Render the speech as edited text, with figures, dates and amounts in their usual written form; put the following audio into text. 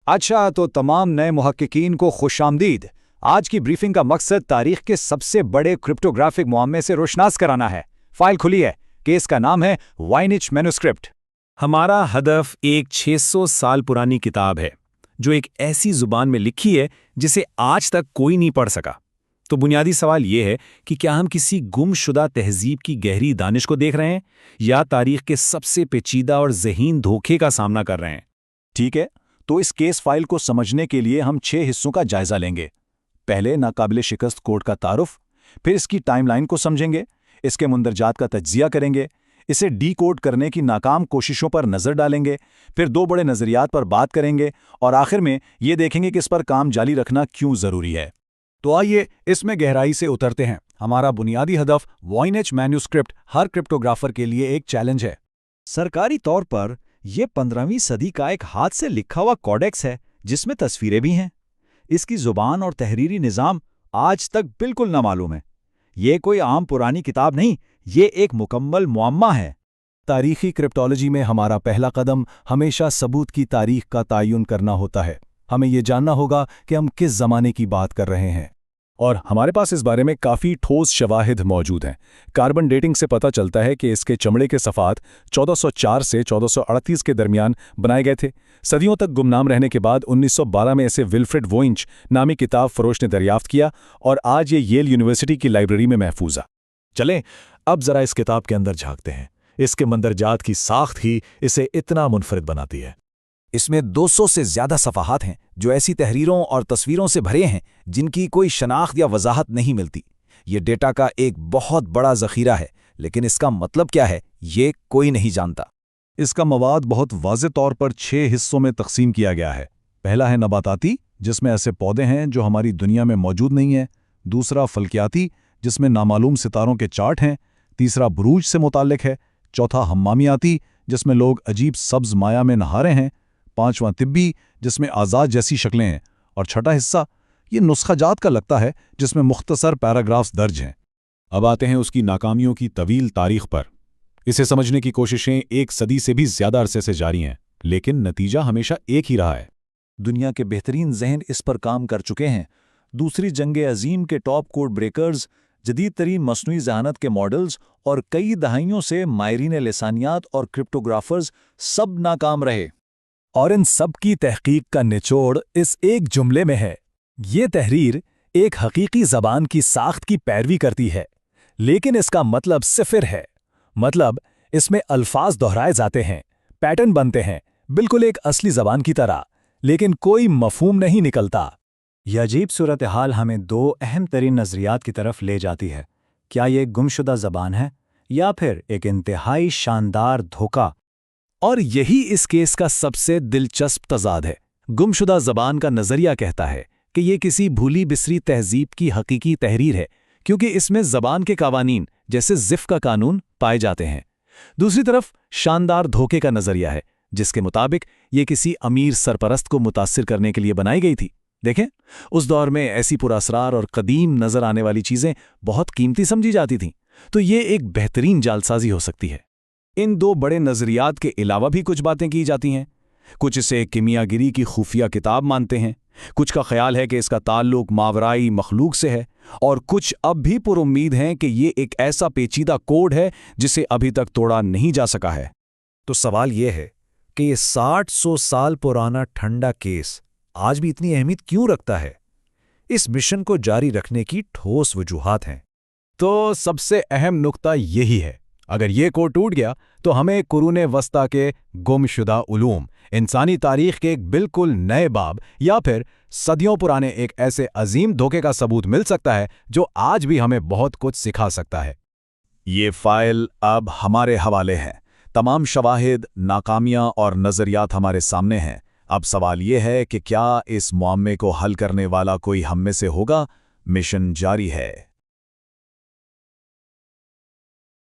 अच्छा, तो तमाम नए मुहक्किकीन को खुशामदीद। आज की ब्रीफिंग का मकसद तारीख के सबसे बड़े क्रिप्टोग्राफिक मुआम्मे से रोशनास कराना है। फाइल खुली है। केस का नाम है वाइनिच मैन्युस्क्रिप्ट। हमारा हदफ एक 600 साल पुरानी किताब है जो एक ऐसी जुबान में लिखी है जिसे आज तक कोई नहीं पढ़ सका। तो बुनियादी सवाल ये है कि क्या हम किसी गुमशुदा तहजीब की गहरी दानिश को देख रहे हैं या तारीख के सबसे पेचीदा और ज़हीन धोखे का सामना कर रहे हैं। ठीक है, तो इस केस फाइल को समझने के लिए हम 6 हिस्सों का जायजा लेंगे। पहले नाकाबिले शिकस्त कोड का तारुफ, फिर इसकी टाइमलाइन को समझेंगे, इसके मुंदरजात का तज्जिया करेंगे, इसे डीकोड करने की नाकाम कोशिशों पर नज़र डालेंगे, फिर 2 बड़े नज़रियात पर बात करेंगे और आखिर में ये देखेंगे कि इस पर काम जारी रखना क्यों ज़रूरी है। तो आइए इसमें गहराई से उतरते हैं। हमारा बुनियादी हदफ वॉइनिच मैन्युस्क्रिप्ट हर क्रिप्टोग्राफर के लिए एक चैलेंज है। सरकारी तौर पर यह 15वीं सदी का एक हाथ से लिखा हुआ कॉडेक्स है जिसमें तस्वीरें भी हैं। इसकी जुबान और तहरीरी निज़ाम आज तक बिल्कुल नामालूम है। ये कोई आम पुरानी किताब नहीं, ये एक मुकम्मल मुअम्मा है। तारीखी क्रिप्टोलॉजी में हमारा पहला कदम हमेशा सबूत की तारीख का तयन करना होता है। हमें ये जानना होगा कि हम किस ज़माने की बात कर रहे हैं। और हमारे पास इस बारे में काफ़ी ठोस शवाहिद मौजूद हैं। कार्बन डेटिंग से पता चलता है कि इसके चमड़े के सफ़ात 1404 से 1438 के दरमियान बनाए गए थे। सदियों तक गुमनाम रहने के बाद 1912 में इसे विल्फ्रेड वोइंच नामी किताब फरोश ने दरियाफ्त किया और आज ये येल यूनिवर्सिटी की लाइब्रेरी में महफूज है। चलें अब ज़रा इस किताब के अंदर झांकते हैं। इसके मंदरजात की साख्त ही इसे इतना मुनफरिद बनाती है। इसमें 200 से ज़्यादा सफ़ाहात हैं जो ऐसी तहरीरों और तस्वीरों से भरे हैं जिनकी कोई शनाख्त या वजाहत नहीं मिलती। ये डेटा का एक बहुत बड़ा ज़ख़ीरा है, लेकिन इसका मतलब क्या है ये कोई नहीं जानता। इसका मवाद बहुत वाज़ेह तौर पर 6 हिस्सों में तकसीम किया गया है। पहला है नबाताती, जिसमें ऐसे पौधे हैं जो हमारी दुनिया में मौजूद नहीं हैं। दूसरा फल्कियाती, जिसमें नामालूम सितारों के चार्ट हैं। तीसरा बुरूज से मुताल्लिक है। चौथा हम्मामियाती, जिसमें लोग अजीब सब्ज़ माया में नहा रहे हैं। पांचवां तिब्बी, जिसमें आज़ाद जैसी शक्लें हैं। और छठा हिस्सा ये नुस्खाजात का लगता है जिसमें मुख्तसर पैराग्राफ्स दर्ज हैं। अब आते हैं उसकी नाकामियों की तवील तारीख पर। इसे समझने की कोशिशें 1 सदी से भी ज़्यादा अरसे से जारी हैं, लेकिन नतीजा हमेशा एक ही रहा है। दुनिया के बेहतरीन जहन इस पर काम कर चुके हैं। दूसरी जंग अजीम के टॉप कोड ब्रेकर्स, जदीद तरीन मसनूई ज़हानत के मॉडल्स और कई दहाइयों से मायरीन लिसानियात और क्रिप्टोग्राफर्स सब नाकाम रहे। और इन सब की तहकीक का निचोड़ इस एक जुमले में है। ये तहरीर एक हकीकी ज़बान की साख्त की पैरवी करती है, लेकिन इसका मतलब सिफर है। मतलब इसमें अल्फाज दोहराए जाते हैं, पैटर्न बनते हैं, बिल्कुल एक असली ज़बान की तरह, लेकिन कोई मफहूम नहीं निकलता। यह अजीब सूरत हाल हमें 2 अहम तरीन नज़रियात की तरफ ले जाती है। क्या ये गुमशुदा ज़बान है या फिर एक इंतहाई शानदार धोखा? और यही इस केस का सबसे दिलचस्प तजाद है। गुमशुदा ज़बान का नज़रिया कहता है कि ये किसी भूली बिसरी तहजीब की हकीकी तहरीर है, क्योंकि इसमें ज़बान के कावानीन जैसे ज़िफ़ का कानून पाए जाते हैं। दूसरी तरफ शानदार धोखे का नज़रिया है, जिसके मुताबिक ये किसी अमीर सरपरस्त को मुतासिर करने के लिए बनाई गई थी। देखें, उस दौर में ऐसी पुरअसरार और कदीम नज़र आने वाली चीज़ें बहुत कीमती समझी जाती थीं, तो ये एक बेहतरीन जालसाजी हो सकती है। इन 2 बड़े नज़रियात के अलावा भी कुछ बातें की जाती हैं। कुछ इसे किमियागिरी की खुफिया किताब मानते हैं, कुछ का ख्याल है कि इसका ताल्लुक मावराई मखलूक से है, और कुछ अब भी पुरुम्मीद हैं कि ये एक ऐसा पेचीदा कोड है जिसे अभी तक तोड़ा नहीं जा सका है। तो सवाल ये है कि ये 60-100 साल पुराना ठंडा केस आज भी इतनी अहमियत क्यों रखता है? इस मिशन को जारी रखने की ठोस वजूहात हैं। तो सबसे अहम नुक्ता यही है, अगर ये कोड टूट गया तो हमें कुरूने वस्ता के गुमशुदा उलूम, इंसानी तारीख के एक बिल्कुल नए बाब या फिर सदियों पुराने एक ऐसे अजीम धोखे का सबूत मिल सकता है जो आज भी हमें बहुत कुछ सिखा सकता है। ये फाइल अब हमारे हवाले है। तमाम शवाहिद, नाकामियां और नज़रियात हमारे सामने हैं। अब सवाल ये है कि क्या इस मुआम्मे को हल करने वाला कोई हम में से होगा? मिशन जारी है।